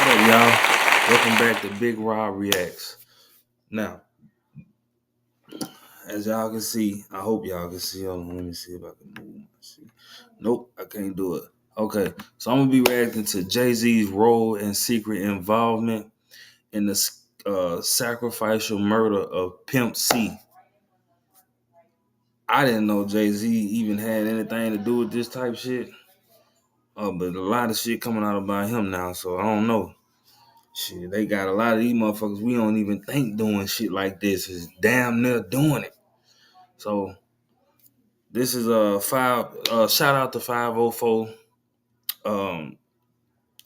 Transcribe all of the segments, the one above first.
What's up, y'all? Welcome back to Big Rob Reacts. Now, as y'all can see, I hope y'all can see. Hold on, let me see if I can move my shit. Nope, I can't do it. Okay, so I'm gonna be reacting to Jay-Z's role and secret involvement in the sacrificial murder of Pimp C. I didn't know Jay-Z even had anything to do with this type shit. But a lot of shit coming out about him now, so I don't know. Shit, they got a lot of these motherfuckers we don't even think doing shit like this is damn near doing it. So this is a shout out to 504 um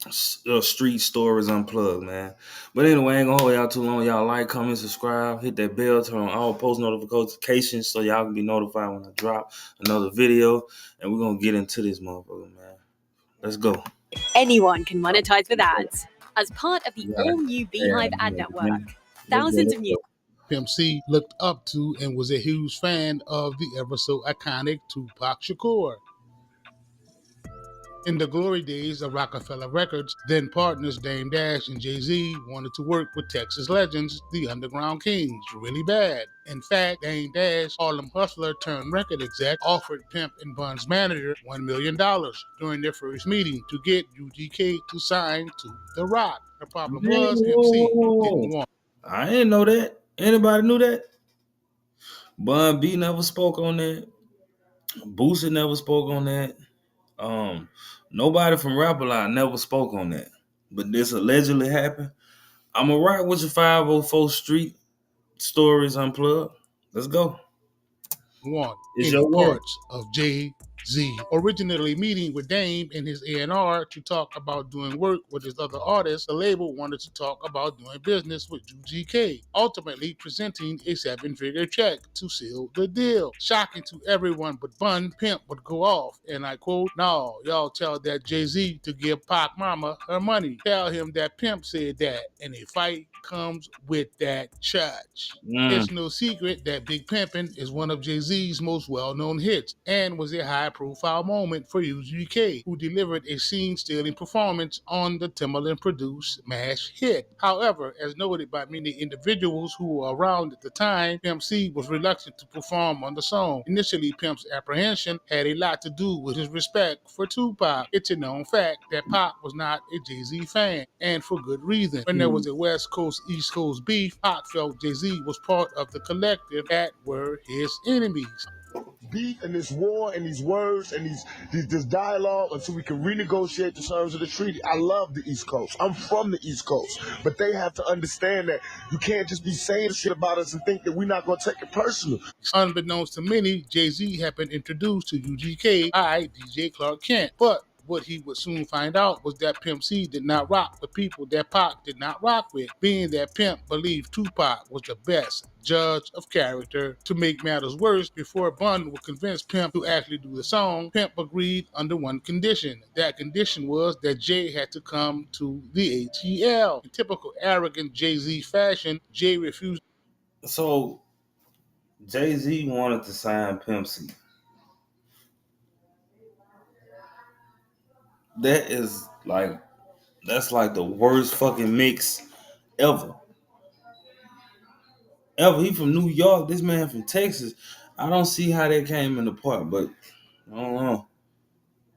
Street Stories Unplugged, man. But anyway, I ain't gonna hold y'all too long. Y'all like, comment, subscribe, hit that bell, turn on all post notifications so y'all can be notified when I drop another video. And we're gonna get into this motherfucker, man. Let's go. Anyone can monetize with ads. As part of the all-new Beehive ad network, thousands of new Pimp C looked up to and was a huge fan of the ever so iconic Tupac Shakur. In the glory days of Rockefeller Records, then partners Dame Dash and Jay-Z wanted to work with Texas legends, the Underground Kings, really bad. In fact, Dame Dash, Harlem hustler turned record exec, offered Pimp and Bun's manager $1 million during their first meeting to get UGK to sign to The Rock. The problem was Pimp C didn't want. I didn't know that. Anybody knew that? Bun B never spoke on that. Boosie never spoke on that. Nobody from Rap A Lot never spoke on that. But this allegedly happened. I'ma rock with your 504 Street Stories Unplugged. Let's go. Want It's any your word. parts of Jay-Z. Originally meeting with Dame and his A&R to talk about doing work with his other artists, the label wanted to talk about doing business with UGK, ultimately presenting a 7-figure check to seal the deal. Shocking to everyone but Bun, Pimp would go off, and I quote, "No, y'all tell that Jay-Z to give Pac Mama her money. Tell him that Pimp said that, and a fight comes with that charge." It's no secret that Big Pimpin' is one of Jay-Z's most well-known hits and was a high-profile moment for UGK, who delivered a scene-stealing performance on the Timbaland-produced MASH hit. However, as noted by many individuals who were around at the time, Pimp C was reluctant to perform on the song. Initially, Pimp's apprehension had a lot to do with his respect for Tupac. It's a known fact that Pac was not a Jay-Z fan, and for good reason. When there was a West Coast-East Coast beef, Pac felt Jay-Z was part of the collective that were his enemies. Beef and this war and these words and this dialogue until we can renegotiate the terms of the treaty. I love the East Coast. I'm from the East Coast. But they have to understand that you can't just be saying shit about us and think that we're not going to take it personal. Unbeknownst to many, Jay-Z had been introduced to UGK by DJ Clark Kent. But what he would soon find out was that Pimp C did not rock with people that Pac did not rock with, being that Pimp believed Tupac was the best judge of character. To make matters worse, before Bun would convince Pimp to actually do the song, Pimp agreed under one condition. That condition was that Jay had to come to the ATL. In typical arrogant Jay-Z fashion, Jay refused. So Jay-Z wanted to sign Pimp C. That's like the worst fucking mix ever. Ever. He from New York. This man from Texas. I don't see how that came into part, but I don't know.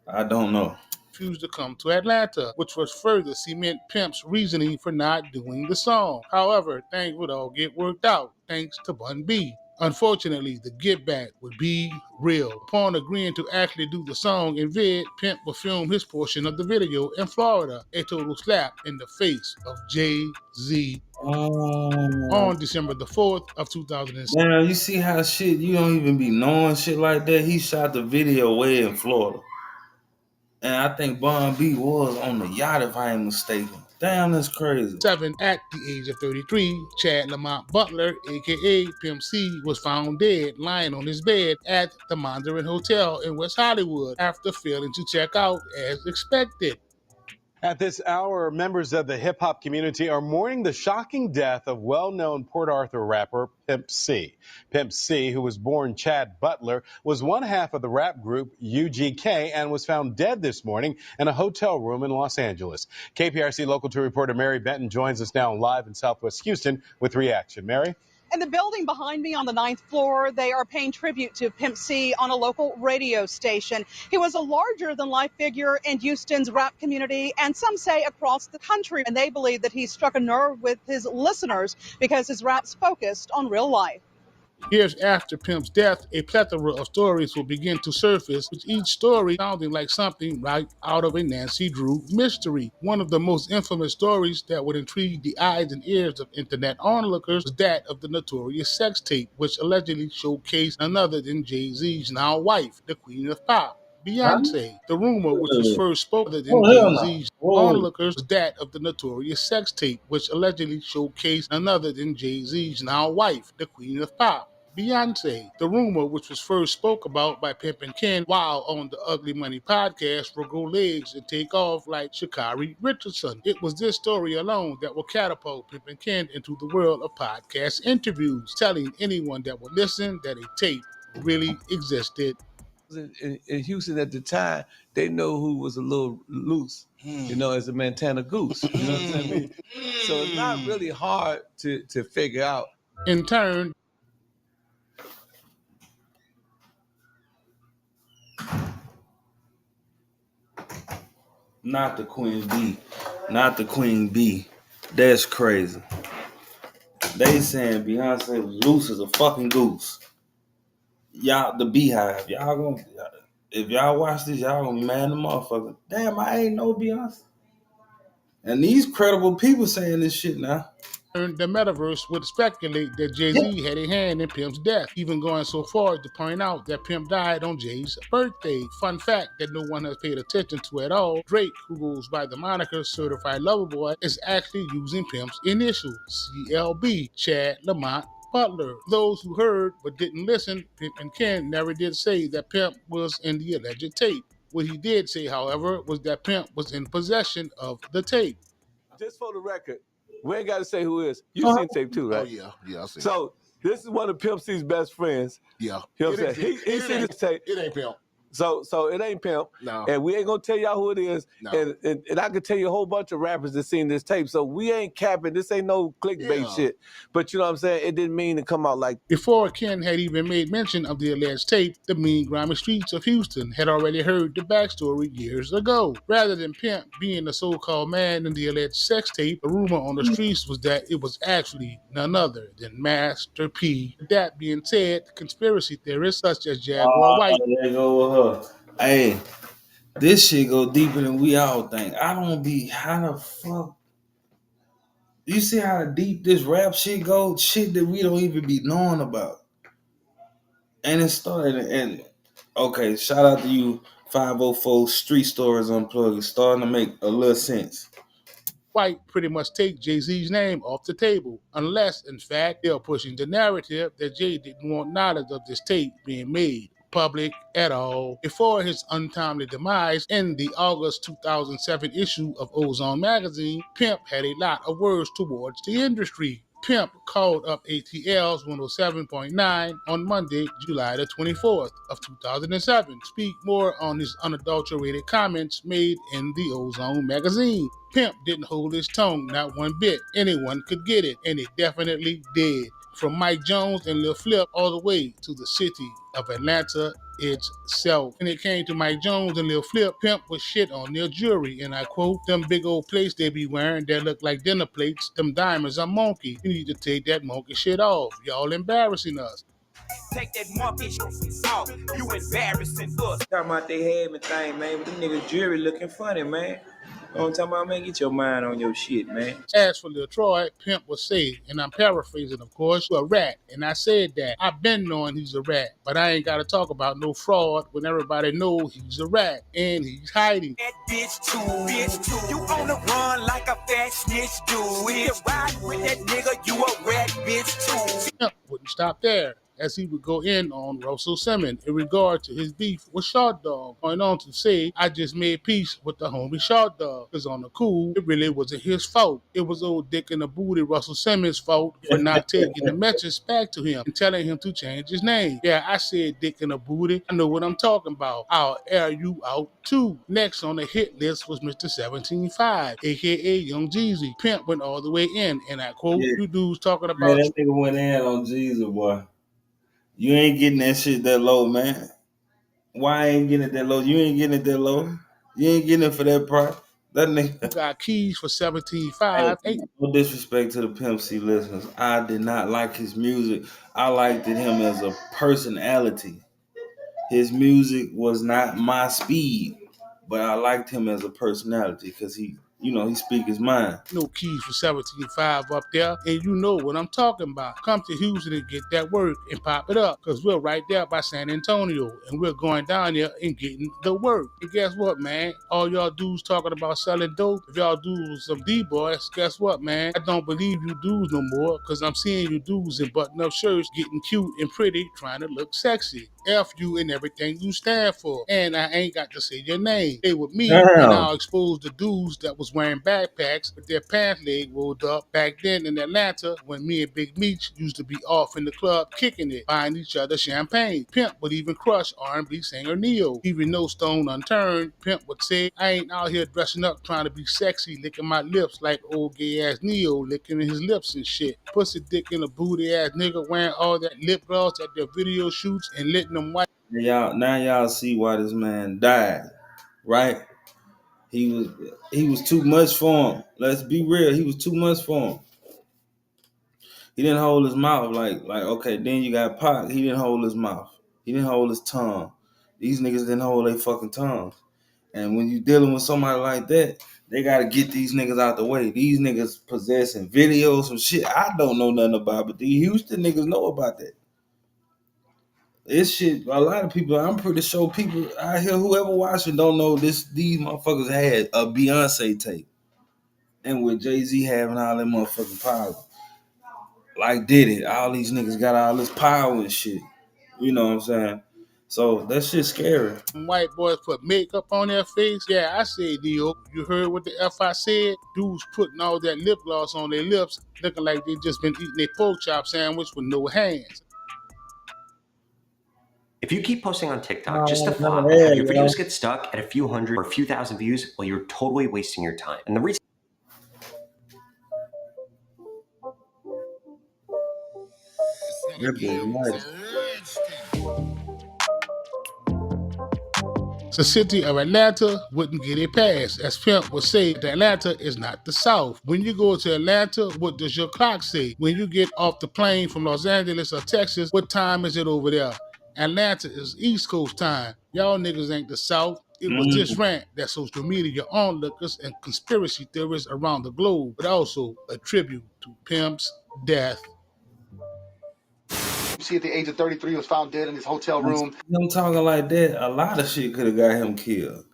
I don't know. Refused to come to Atlanta, which was further cement Pimp's reasoning for not doing the song. However, things would all get worked out thanks to Bun B. Unfortunately, the get back would be real. Upon agreeing to actually do the song in vid, Pimp would film his portion of the video in Florida, a total slap in the face of Jay-Z. On December the 4th of 2006. Now you see how shit, you don't even be knowing shit like that. He shot the video way in Florida. And I think Bun B was on the yacht if I ain't mistaken. Damn, that's crazy. At the age of 33, Chad Lamont Butler, aka Pimp C, was found dead lying on his bed at the Mandarin Hotel in West Hollywood after failing to check out as expected. At this hour, members of the hip hop community are mourning the shocking death of well-known Port Arthur rapper Pimp C. Pimp C, who was born Chad Butler, was one half of the rap group UGK and was found dead this morning in a hotel room in Los Angeles. KPRC Local 2 reporter Mary Benton joins us now live in Southwest Houston with reaction. Mary? In the building behind me on the 9th floor, they are paying tribute to Pimp C on a local radio station. He was a larger-than-life figure in Houston's rap community, and some say across the country. And they believe that he struck a nerve with his listeners because his rap's focused on real life. Years after Pimp's death, a plethora of stories will begin to surface, with each story sounding like something right out of a Nancy Drew mystery. One of the most infamous stories that would intrigue the eyes and ears of internet onlookers was that of the notorious sex tape, which allegedly showcased none other than Jay-Z's now wife, the Queen of Pop, Beyonce. The rumor, which was first spoken in Jay-Z's onlookers, was that of the notorious sex tape, which allegedly showcased none other than Jay-Z's now wife, the Queen of Pop, Beyonce. The rumor, which was first spoke about by Pimp and Ken while on the Ugly Money podcast, will grow legs and take off like Sha'Carri Richardson. It was this story alone that will catapult Pimp and Ken into the world of podcast interviews, telling anyone that would listen that a tape really existed. In Houston at the time, they know who was a little loose, as a Montana goose. You know what I'm saying? So it's not really hard to figure out. In turn, Not the Queen Bee. Not the Queen Bee. That's crazy. They saying Beyonce was loose as a fucking goose. Y'all, the Beehive. Y'all gonna, if y'all watch this, y'all gonna be mad at the motherfucker. Damn, I ain't no Beyonce. And these credible people saying this shit now. The metaverse would speculate that Jay-Z had a hand in Pimp's death, even going so far as to point out that Pimp died on Jay's birthday. Fun fact that no one has paid attention to at all, Drake, who goes by the moniker Certified Lover Boy, is actually using Pimp's initials, CLB, Chad Lamont Butler. Those who heard but didn't listen, Pimp and Ken never did say that Pimp was in the alleged tape. What he did say, however, was that Pimp was in possession of the tape. Just for the record, we ain't got to say who it is. You've seen tape too, right? Oh, yeah, I see. So this is one of Pimp C's best friends. Yeah. You know what I'm saying? He seen this tape. It ain't Pimp. So it ain't Pimp. No. And we ain't going to tell y'all who it is. No. And I could tell you a whole bunch of rappers that seen this tape. So we ain't capping. This ain't no clickbait shit. But you know what I'm saying? It didn't mean to come out like... Before Ken had even made mention of the alleged tape, the mean, grimy streets of Houston had already heard the backstory years ago. Rather than Pimp being the so-called man in the alleged sex tape, the rumor on the streets was that it was actually none other than Master P. That being said, conspiracy theorists such as Jaguar White... There go with her. Hey, this shit go deeper than we all think. I don't be, how the fuck? You see how deep this rap shit goes? Shit that we don't even be knowing about. And it started, and okay, shout out to you, 504 Street Stories Unplugged. It's starting to make a little sense. White pretty much take Jay-Z's name off the table, unless, in fact, they're pushing the narrative that Jay didn't want knowledge of this tape being made public at all. Before his untimely demise in the August 2007 issue of Ozone magazine, Pimp had a lot of words towards the industry. Pimp called up ATL's 107.9 on Monday, July the 24th of 2007, speak more on his unadulterated comments made in the Ozone magazine. Pimp didn't hold his tongue not one bit. Anyone could get it, and it definitely did. From Mike Jones and Lil Flip all the way to the city of Atlanta itself. When it came to Mike Jones and Lil Flip, Pimp was shit on their jewelry, and I quote, "Them big old plates they be wearing that look like dinner plates, them diamonds are monkey. You need to take that monkey shit off. Y'all embarrassing us." Take that monkey shit off. You embarrassing us. Talking about they had me thing, man, but them niggas jewelry looking funny, man. You know what I'm talking about, man? Get your mind on your shit, man. As for Lil Troy, Pimp would say, and I'm paraphrasing, of course, "You a rat." And I said that. I've been knowing he's a rat, but I ain't got to talk about no fraud when everybody know he's a rat, and he's hiding. That bitch too. You on the run like a fat snitch do. If you ride with that nigga, you a rat bitch too. Pimp wouldn't stop there. as he would go in on Russell Simmons in regard to his beef with Short Dog, going on to say, I just made peace with the homie Short Dog. Because on the cool, it really wasn't his fault. It was old dick in the booty Russell Simmons' fault for not taking the message back to him and telling him to change his name. Yeah, I said dick in the booty. I know what I'm talking about. I'll air you out too. Next on the hit list was Mr. 17.5, aka Young Jeezy. Pimp went all the way in, and I quote, Yeah, you dudes talking man, about that nigga went in on Jesus, boy. You ain't getting that shit that low, man. Why ain't getting it that low? You ain't getting it that low. You ain't getting it for that price. That you nigga. got keys for Hey, 17.5. Ain't no disrespect to the Pimp C listeners. I did not like his music. I liked him as a personality. His music was not my speed, but I liked him as a personality because he speak his mind. no keys for 17.5 up there, and you know what I'm talking about. Come to Houston and get that work and pop it up, because we're right there by San Antonio, and we're going down there and getting the work. And guess what, man? All y'all dudes talking about selling dope, if y'all dudes some D-boys, guess what, man? I don't believe you dudes no more, because I'm seeing you dudes in button-up shirts getting cute and pretty, trying to look sexy. F you and everything you stand for. And I ain't got to say your name. They with me, and Damn. I'll expose the dudes that was wearing backpacks with their pant leg rolled up back then in Atlanta when me and Big Meech used to be off in the club kicking it, buying each other champagne. Pimp would even crush R&B singer Neo. Even no stone unturned, Pimp would say, I ain't out here dressing up trying to be sexy, licking my lips like old gay ass Neo licking his lips and shit. Pussy dick in a booty ass nigga wearing all that lip gloss at their video shoots and letting them white. Now y'all see why this man died, right? He was too much for him. Let's be real. He was too much for him. He didn't hold his mouth like okay. Then you got Pac. He didn't hold his mouth. He didn't hold his tongue. These niggas didn't hold their fucking tongues. And when you dealing with somebody like that, they gotta get these niggas out the way. These niggas possessing videos, some shit I don't know nothing about, but the Houston niggas know about that. This shit, a lot of people, I'm pretty sure people out here, whoever watching, don't know this. These motherfuckers had a Beyonce tape, and with Jay-Z having all that motherfucking power, like did it? All these niggas got all this power and shit. You know what I'm saying? So that shit's scary. White boys put makeup on their face. Yeah, I said, Neo, you heard what the F I said? Dudes putting all that lip gloss on their lips, looking like they just been eating a pork chop sandwich with no hands. If you keep posting on TikTok just to Oh, flop and have never your had, videos get stuck at a few hundred or a few thousand views, well, you're totally wasting your time. And the reason That boy nice. The city of Atlanta wouldn't get a pass, as Pimp would say that Atlanta is not the South. When you go to Atlanta, what does your clock say? When you get off the plane from Los Angeles or Texas, what time is it over there? Atlanta is East Coast time. Y'all niggas ain't the South. It was this rant that social media onlookers and conspiracy theorists around the globe would also attribute to Pimp's death. See, at the age of 33, he was found dead in his hotel room. Him talking like that, a lot of shit could have got him killed.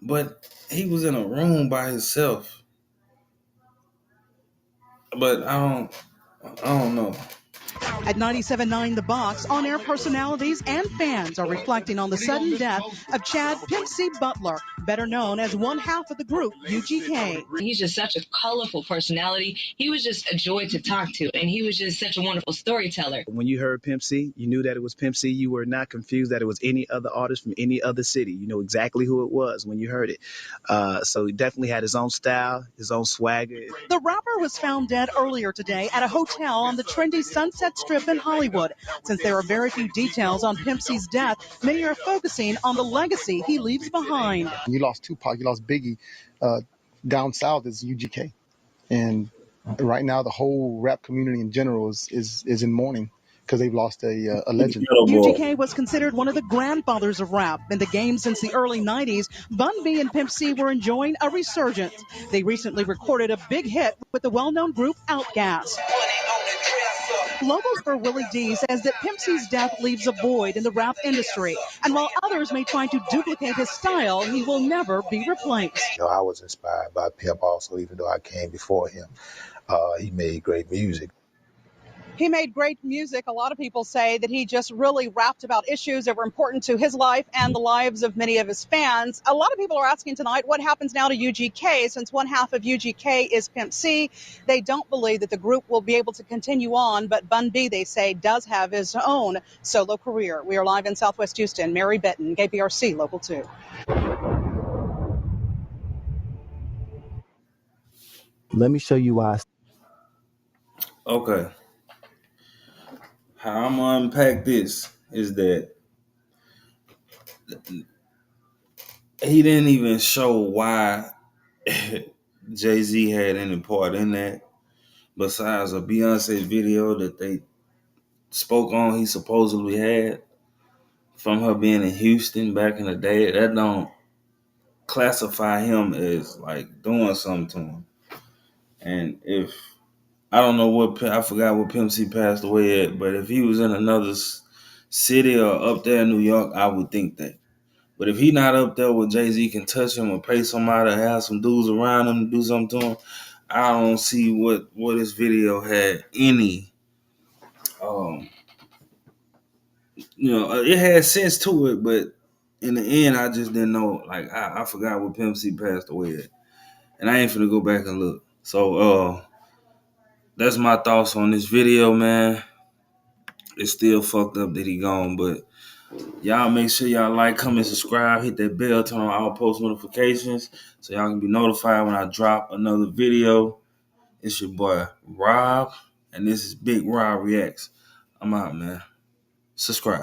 But he was in a room by himself. But I don't know. At 97.9 The Box, on-air personalities and fans are reflecting on the sudden death of Chad Pimp C. Butler, better known as one half of the group UGK. He's just such a colorful personality. He was just a joy to talk to, and he was just such a wonderful storyteller. When you heard Pimp C, you knew that it was Pimp C. You were not confused that it was any other artist from any other city. You know exactly who it was when you heard it. So he definitely had his own style, his own swagger. The rapper was found dead earlier today at a hotel on the trendy Sunset Strip in Hollywood. Since there are very few details on Pimp C's death, many are focusing on the legacy he leaves behind. You lost Tupac, you lost Biggie. Down south is UGK. And right now, the whole rap community in general is in mourning because they've lost a legend. UGK was considered one of the grandfathers of rap. In the game since the early 90s, Bun B and Pimp C were enjoying a resurgence. They recently recorded a big hit with the well-known group Outkast. Locals for Willie D says that Pimp C's death leaves a void in the rap industry. And while others may try to duplicate his style, he will never be replaced. I was inspired by Pimp also, even though I came before him. He made great music. He made great music. A lot of people say that he just really rapped about issues that were important to his life and the lives of many of his fans. A lot of people are asking tonight what happens now to UGK, since one half of UGK is Pimp C. They don't believe that the group will be able to continue on, but Bun B, they say, does have his own solo career. We are live in Southwest Houston. Mary Benton, KPRC Local 2. Let me show you why. Okay. How I'm gonna unpack this is that he didn't even show why Jay-Z had any part in that, besides a Beyonce video that they spoke on he supposedly had from her being in Houston back in the day. That don't classify him as like doing something to him. And if I don't know I forgot what Pimp C passed away at, but if he was in another city or up there in New York, I would think that. But if he not up there where Jay-Z can touch him or pay somebody to have some dudes around him to do something to him, I don't see what this video had any it had sense to it, but in the end I just didn't know. Like I forgot what Pimp C passed away at. And I ain't finna go back and look. So that's my thoughts on this video, man. It's still fucked up that he gone, but y'all make sure y'all like, comment, subscribe, hit that bell, turn on all post notifications so y'all can be notified when I drop another video. It's your boy Rob, and this is Big Rob Reacts. I'm out, man. Subscribe.